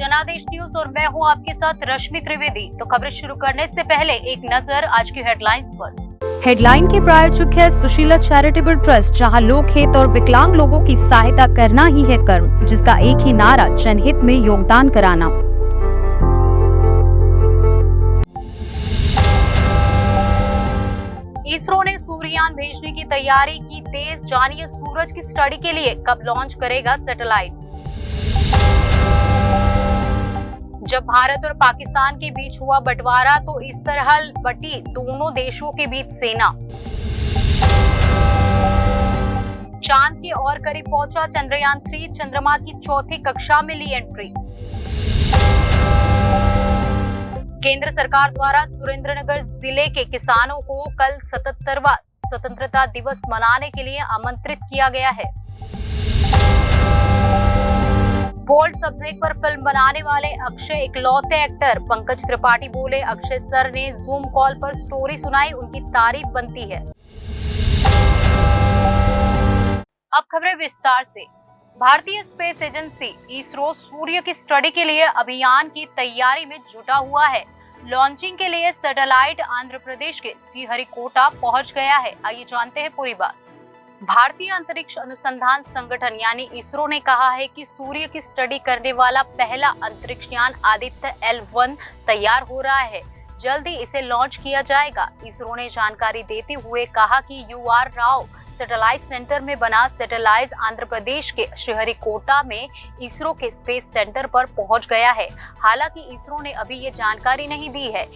जनादेश न्यूज और मैं हूं आपके साथ रश्मि त्रिवेदी। तो खबरें शुरू करने से पहले एक नजर आज की हेडलाइंस पर। हेडलाइन के प्रायोजक है सुशीला चैरिटेबल ट्रस्ट, जहां लोकहित और विकलांग लोगों की सहायता करना ही है कर्म, जिसका एक ही नारा जनहित में योगदान कराना। इसरो ने सूर्ययान भेजने की तैयारी की तेज, जानिए सूरज की स्टडी के लिए कब लॉन्च करेगा सैटेलाइट। जब भारत और पाकिस्तान के बीच हुआ बंटवारा तो इस तरह बटी दोनों देशों के बीच सेना। चांद के और करीब पहुंचा चंद्रयान 3, चंद्रमा की चौथी कक्षा में ली एंट्री। केंद्र सरकार द्वारा सुरेंद्रनगर जिले के किसानों को कल 77वां स्वतंत्रता दिवस मनाने के लिए आमंत्रित किया गया है। बोल्ड सब्जेक्ट पर फिल्म बनाने वाले अक्षय इकलौते एक्टर। पंकज त्रिपाठी बोले, अक्षय सर ने जूम कॉल पर स्टोरी सुनाई, उनकी तारीफ बनती है। अब खबरें विस्तार से। भारतीय स्पेस एजेंसी इसरो सूर्य की स्टडी के लिए अभियान की तैयारी में जुटा हुआ है। लॉन्चिंग के लिए सैटेलाइट आंध्र प्रदेश के श्रीहरिकोटा पहुंच गया है। आइए जानते हैं पूरी बात। भारतीय अंतरिक्ष अनुसंधान संगठन यानी इसरो ने कहा है कि सूर्य की स्टडी करने वाला पहला अंतरिक्ष यान आदित्य L1 तैयार हो रहा है। जल्द ही इसे लॉन्च किया जाएगा। इसरो ने जानकारी देते हुए कहा कि UR राव सैटेलाइट सेंटर में बना सैटेलाइट आंध्र प्रदेश के श्रीहरिकोटा में इसरो के स्पेस सेंटर पर पहुंच गया है। हालांकि इसरो ने अभी ये जानकारी नहीं दी है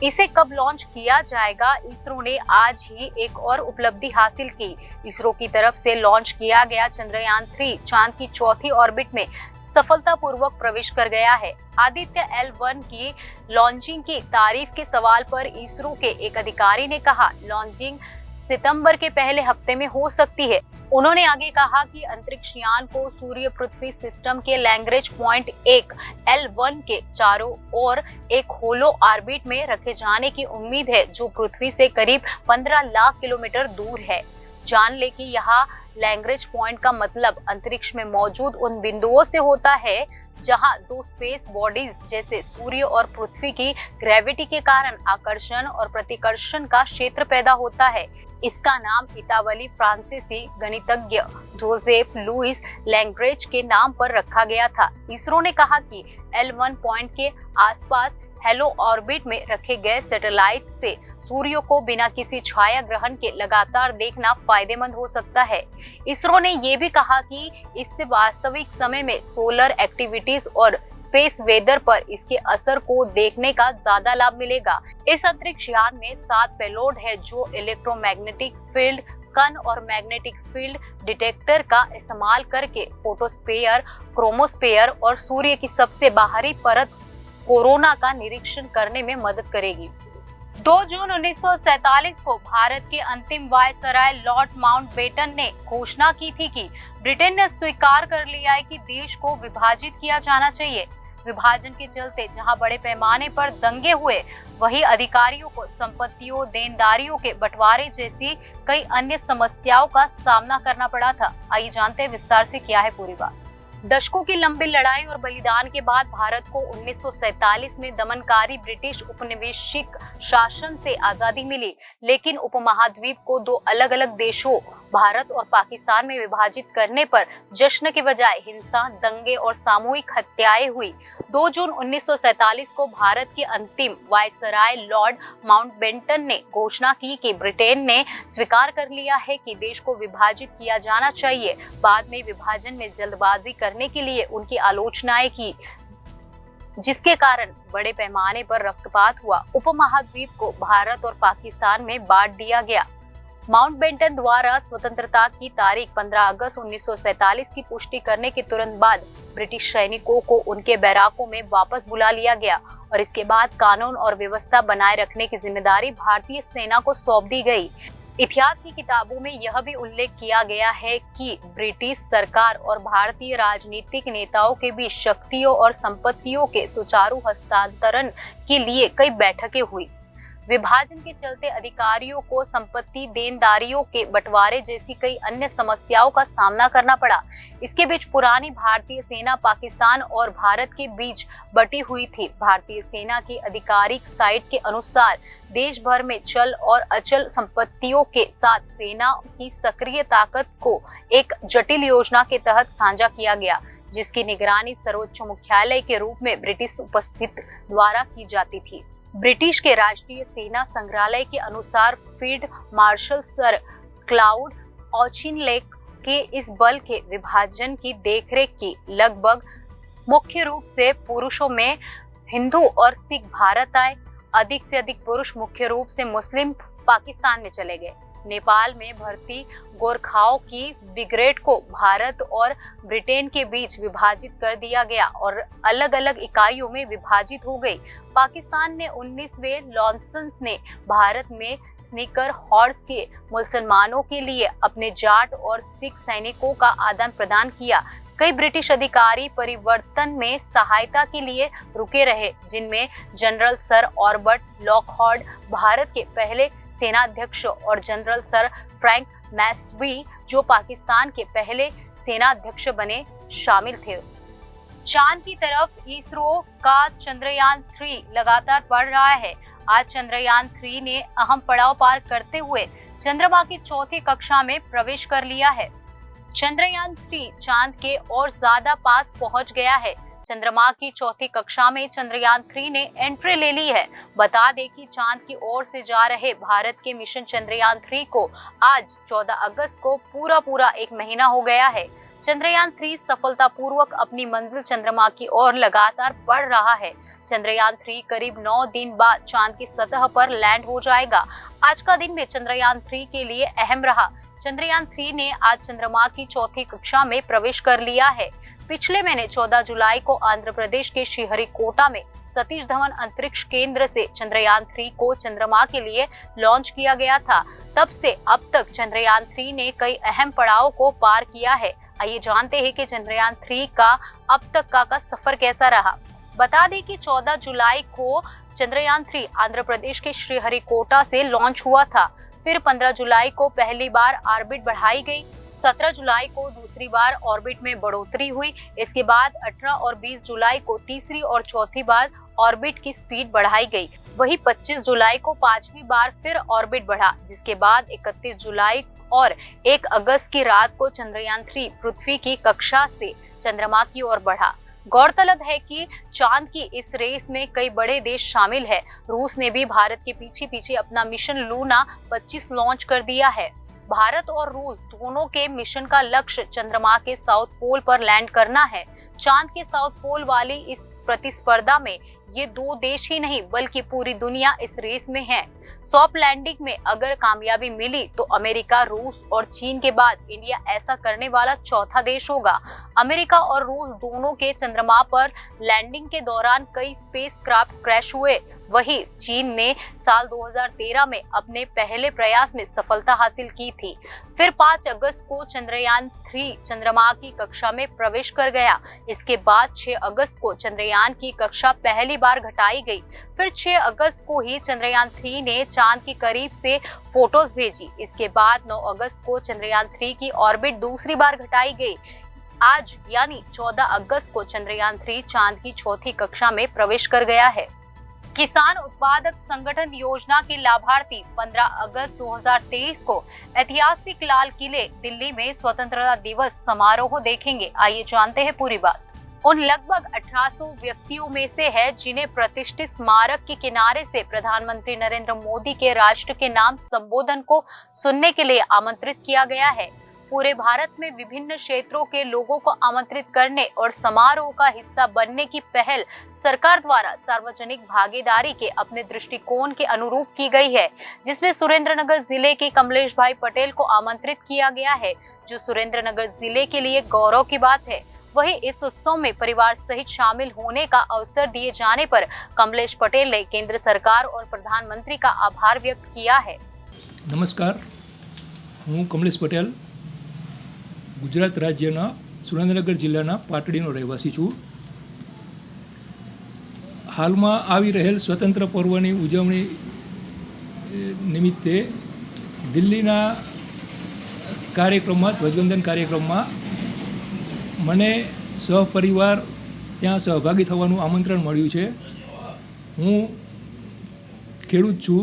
इसे कब लॉन्च किया जाएगा। इसरो ने आज ही एक और उपलब्धि हासिल की। इसरो की तरफ से लॉन्च किया गया चंद्रयान 3 चांद की चौथी ऑर्बिट में सफलतापूर्वक प्रवेश कर गया है। आदित्य L1 की लॉन्चिंग की तारीख के सवाल पर इसरो के एक अधिकारी ने कहा, लॉन्चिंग सितंबर के पहले हफ्ते में हो सकती है। उन्होंने आगे कहा कि अंतरिक्ष यान को सूर्य पृथ्वी सिस्टम के लैग्रेंज पॉइंट 1 L1 के चारों ओर एक होलो ऑर्बिट में रखे जाने की उम्मीद है, जो पृथ्वी से करीब 15 लाख किलोमीटर दूर है। जान ले कि यहाँ लैग्रेंज पॉइंट का मतलब अंतरिक्ष में मौजूद उन बिंदुओं से होता है जहां दो स्पेस बॉडीज जैसे सूर्य और पृथ्वी की ग्रेविटी के कारण आकर्षण और प्रतिकर्षण का क्षेत्र पैदा होता है। इसका नाम इतावली फ्रांसीसी गणितज्ञ जोसेफ लुइस लैग्रेंज के नाम पर रखा गया था। इसरो ने कहा कि L1 पॉइंट के आसपास हेलो ऑर्बिट में रखे गए सैटेलाइट से सूर्य को बिना किसी छाया ग्रहण के लगातार देखना फायदेमंद हो सकता है। इसरो ने ये भी कहा कि इससे वास्तविक समय में सोलर एक्टिविटीज और स्पेस वेदर पर इसके असर को देखने का ज्यादा लाभ मिलेगा। इस अंतरिक्ष यान में 7 पेलोड है जो इलेक्ट्रोमैग्नेटिक फील्ड कण और मैग्नेटिक फील्ड डिटेक्टर का इस्तेमाल करके फोटोस्फीयर, क्रोमोस्फीयर और सूर्य की सबसे बाहरी परत कोरोना का निरीक्षण करने में मदद करेगी। 2 जून 1947 को भारत के अंतिम वायसराय लॉर्ड माउंटबेटन ने घोषणा की थी कि ब्रिटेन ने स्वीकार कर लिया है कि देश को विभाजित किया जाना चाहिए। विभाजन के चलते जहां बड़े पैमाने पर दंगे हुए, वहीं अधिकारियों को संपत्तियों, देनदारियों के बंटवारे जैसी कई अन्य समस्याओं का सामना करना पड़ा था। आइए जानते हैं विस्तार से क्या है पूरी बात। दशकों की लंबी लड़ाई और बलिदान के बाद भारत को 1947 में दमनकारी ब्रिटिश उपनिवेशिक शासन से आजादी मिली, लेकिन उपमहाद्वीप को 2 अलग-अलग देशों भारत और पाकिस्तान में विभाजित करने पर जश्न के बजाय हिंसा, दंगे और सामूहिक हत्याएं हुई। 2 जून 1947 को भारत के अंतिम वायसराय लॉर्ड माउंटबेटन ने घोषणा की कि ब्रिटेन ने स्वीकार कर लिया है कि देश को विभाजित किया जाना चाहिए। बाद में विभाजन में जल्दबाजी करने के लिए उनकी आलोचनाएं की, जिसके कारण बड़े पैमाने पर रक्तपात हुआ। उपमहाद्वीप को भारत और पाकिस्तान में बांट दिया गया। माउंटबेटन द्वारा स्वतंत्रता की तारीख 15 अगस्त 1947 की पुष्टि करने के तुरंत बाद ब्रिटिश सैनिकों को उनके बैराकों में वापस बुला लिया गया और इसके बाद कानून और व्यवस्था बनाए रखने की जिम्मेदारी भारतीय सेना को सौंप दी गई। इतिहास की किताबों में यह भी उल्लेख किया गया है कि ब्रिटिश सरकार और भारतीय राजनीतिक नेताओं के बीच शक्तियों और संपत्तियों के सुचारू हस्तांतरण के लिए कई बैठकें हुई। विभाजन के चलते अधिकारियों को संपत्ति देनदारियों के बंटवारे जैसी कई अन्य समस्याओं का सामना करना पड़ा। इसके बीच पुरानी भारतीय सेना पाकिस्तान और भारत के बीच बटी हुई थी। भारतीय सेना की आधिकारिक साइट के अनुसार देश भर में चल और अचल संपत्तियों के साथ सेना की सक्रिय ताकत को एक जटिल योजना के तहत साझा किया गया, जिसकी निगरानी सर्वोच्च मुख्यालय के रूप में ब्रिटिश उपस्थित द्वारा की जाती थी। ब्रिटिश के राष्ट्रीय सेना संग्रहालय के अनुसार field marshal sir cloud Auchinleck के इस बल के विभाजन की देखरेख की लगभग मुख्य रूप से पुरुषों में हिंदू और सिख भारत आए। अधिक से अधिक पुरुष मुख्य रूप से मुस्लिम पाकिस्तान में चले गए। नेपाल में भर्ती गोरखाओं की ब्रिगेड को भारत और ब्रिटेन के बीच विभाजित कर दिया गया और अलग अलग इकाइयों में विभाजित हो गई। पाकिस्तान ने 19वें लॉन्सन्स ने भारत में स्नीकर हॉर्स के मुसलमानों के लिए अपने जाट और सिख सैनिकों का आदान प्रदान किया। कई ब्रिटिश अधिकारी परिवर्तन में सहायता के लिए रुके रहे, जिनमें जनरल सर ऑर्बर्ट लॉकहार्ट भारत के पहले सेनाध्यक्ष और जनरल सर फ्रैंक मैसवी जो पाकिस्तान के पहले सेनाध्यक्ष बने शामिल थे। चांद की तरफ इसरो का चंद्रयान 3 लगातार बढ़ रहा है। आज चंद्रयान 3 ने अहम पड़ाव पार करते हुए चंद्रमा की चौथी कक्षा में प्रवेश कर लिया है। चंद्रयान 3 चांद के और ज्यादा पास पहुंच गया है। चंद्रमा की चौथी कक्षा में चंद्रयान 3 ने एंट्री ले ली है। बता दें कि चांद की ओर से जा रहे भारत के मिशन चंद्रयान 3 को आज 14 अगस्त को पूरा एक महीना हो गया है। चंद्रयान 3 सफलतापूर्वक अपनी मंजिल चंद्रमा की ओर लगातार बढ़ रहा है। चंद्रयान 3 करीब 9 दिन बाद चांद की सतह पर लैंड हो जाएगा। आज का दिन भी चंद्रयान 3 के लिए अहम रहा। चंद्रयान 3 ने आज चंद्रमा की चौथी कक्षा में प्रवेश कर लिया है। पिछले महीने 14 जुलाई को आंध्र प्रदेश के श्रीहरिकोटा में सतीश धवन अंतरिक्ष केंद्र से चंद्रयान 3 को चंद्रमा के लिए लॉन्च किया गया था। तब से अब तक चंद्रयान 3 ने कई अहम पड़ावों को पार किया है। आइए जानते हैं कि चंद्रयान 3 का अब तक का सफर कैसा रहा। बता दें कि 14 जुलाई को चंद्रयान 3 आंध्र प्रदेश के श्रीहरिकोटा से लॉन्च हुआ था। फिर 15 जुलाई को पहली बार ऑर्बिट बढ़ाई गई। 17 जुलाई को दूसरी बार ऑर्बिट में बढ़ोतरी हुई। इसके बाद 18 और 20 जुलाई को तीसरी और चौथी बार ऑर्बिट की स्पीड बढ़ाई गई। वही 25 जुलाई को पांचवी बार फिर ऑर्बिट बढ़ा, जिसके बाद 31 जुलाई और 1 अगस्त की रात को चंद्रयान 3 पृथ्वी की कक्षा से चंद्रमा की ओर बढ़ा। गौरतलब है कि चांद की इस रेस में कई बड़े देश शामिल है। रूस ने भी भारत के पीछे अपना मिशन लूना 25 लॉन्च कर दिया है। भारत और रूस दोनों के मिशन का लक्ष्य चंद्रमा के साउथ पोल पर लैंड करना है। चांद के साउथ पोल वाली इस प्रतिस्पर्धा में ये दो देश ही नहीं बल्कि पूरी दुनिया इस रेस में है। सॉफ्ट लैंडिंग में अगर कामयाबी मिली तो अमेरिका, रूस और चीन के बाद इंडिया ऐसा करने वाला चौथा देश होगा। अमेरिका और रूस दोनों के चंद्रमा पर लैंडिंग के दौरान कई स्पेसक्राफ्ट क्रैश हुए। वहीं चीन ने साल 2013 में अपने पहले प्रयास में सफलता हासिल की थी। फिर 5 अगस्त को चंद्रयान 3 चंद्रमा की कक्षा में प्रवेश कर गया। इसके बाद 6 अगस्त को चंद्रयान की कक्षा पहली बार घटाई गई। फिर 6 अगस्त को ही चंद्रयान 3 ने चांद के करीब से फोटोज भेजी। इसके बाद 9 अगस्त को चंद्रयान 3 की ऑर्बिट दूसरी बार घटाई गई। आज यानी 14 अगस्त को चंद्रयान 3 चांद की चौथी कक्षा में प्रवेश कर गया है। किसान उत्पादक संगठन योजना के लाभार्थी 15 अगस्त 2023 को ऐतिहासिक लाल किले दिल्ली में स्वतंत्रता दिवस समारोह देखेंगे। आइए जानते हैं पूरी बात। उन लगभग 1800 व्यक्तियों में से है जिन्हें प्रतिष्ठित स्मारक के किनारे से प्रधानमंत्री नरेंद्र मोदी के राष्ट्र के नाम संबोधन को सुनने के लिए आमंत्रित किया गया है। पूरे भारत में विभिन्न क्षेत्रों के लोगों को आमंत्रित करने और समारोह का हिस्सा बनने की पहल सरकार द्वारा सार्वजनिक भागीदारी के अपने दृष्टिकोण के अनुरूप की गई है, जिसमें सुरेंद्रनगर जिले के कमलेश भाई पटेल को आमंत्रित किया गया है, जो सुरेंद्रनगर जिले के लिए गौरव की बात है। वहीं इस उत्सव में परिवार सहित शामिल होने का अवसर दिए जाने पर कमलेश पटेल ने केंद्र सरकार और प्रधानमंत्री का आभार व्यक्त किया है। नमस्कार, हूँ कमलेश पटेल, गुजरात राज्यना सुरेंद्रनगर जिल्लाना पाटડીનો રહેવાસી છું। હાલમાં આવી રહેલ સ્વતંત્ર પર્વની ઉજવણી નિમિત્તે દિલ્હીના કાર્યક્રમમાં ધ્વજવંદન કાર્યક્રમમાં મને સહપરિવાર ત્યાં સહભાગી થવાનું આમંત્રણ મળ્યું છે. હું ખેડૂત છું.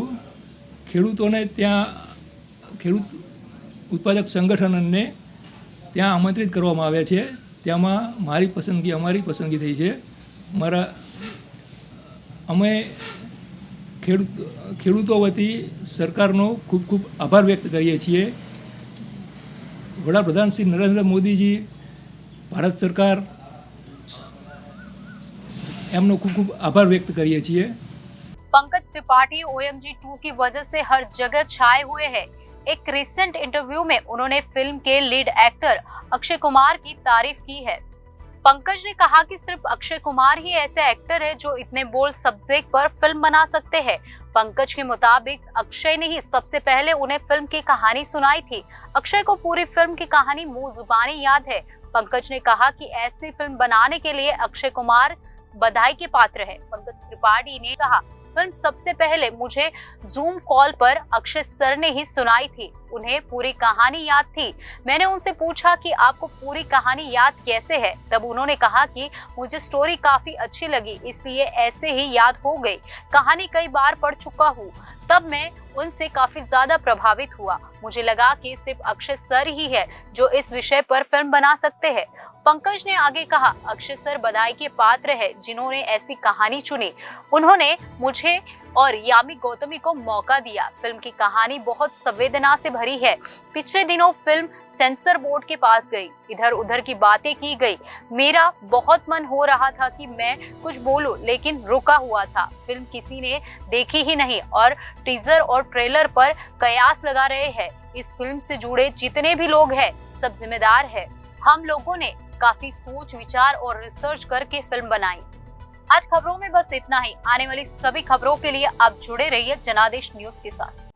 ખેડૂતોને ત્યાં ખેડૂત ઉત્પાદક સંગઠનને ત્યાં આમંત્રિત કરવામાં આવ્યા છે. ત્યાંમાં અમારી પસંદગી થઈ છે. અમે ખેડૂતો વતી સરકારનો ખૂબ ખૂબ આભાર વ્યક્ત કરીએ છીએ. વડાપ્રધાન શ્રી નરેન્દ્ર મોદીજી, ભારત સરકાર, એમનો ખૂબ ખૂબ આભાર व्यक्त કરીએ છીએ. पंकज त्रिपाठी OMG 2 की वजह से हर जगह छाए हुए हैं. एक रिसेंट इंटरव्यू में उन्होंने फिल्म के लीड एक्टर अक्षय कुमार की तारीफ की है. पंकज ने कहा कि सिर्फ अक्षय कुमार ही ऐसे एक्टर है जो इतने बोल्ड सब्जेक्ट पर फिल्म बना सकते हैं. पंकज के मुताबिक अक्षय ने ही सबसे पहले उन्हें फिल्म की कहानी सुनाई थी. अक्षय को पूरी फिल्म की कहानी मुंह जुबानी याद है. पंकज ने कहा कि ऐसी फिल्म बनाने के लिए अक्षय कुमार बधाई के पात्र है. पंकज त्रिपाठी ने कहा, फिल्म सबसे पहले मुझे जूम कॉल पर अक्षय सर ने ही सुनाई थी. उन्हें पूरी कहानी याद थी. मैंने उनसे पूछा कि आपको पूरी कहानी याद कैसे है. तब उन्होंने कहा कि मुझे स्टोरी काफी अच्छी लगी, इसलिए ऐसे ही याद हो गई. कहानी कई बार पढ़ चुका हूँ, तब मैं उनसे काफी ज्यादा प्रभावित हुआ. मुझे लगा कि सिर्फ अक्षय सर ही है जो इस विषय पर फिल्म बना सकते हैं. पंकज ने आगे कहा, अक्षय सर बधाई के पात्र है जिन्होंने ऐसी कहानी चुनी. उन्होंने मुझे और यामी गौतमी को मौका दिया. फिल्म की कहानी बहुत संवेदना से भरी है. पिछले दिनों फिल्म सेंसर बोर्ड के पास गई. इधर उधर की बातें की गई. मेरा बहुत मन हो रहा था कि मैं कुछ बोलूं, लेकिन रुका हुआ था. फिल्म किसी ने देखी ही नहीं और टीजर और ट्रेलर पर कयास लगा रहे हैं. इस फिल्म से जुड़े जितने भी लोग हैं सब जिम्मेदार है. हम लोगों ने काफी सोच विचार और रिसर्च करके फिल्म बनाई. आज खबरों में बस इतना ही. आने वाली सभी खबरों के लिए आप जुड़े रहिए जनादेश न्यूज के साथ.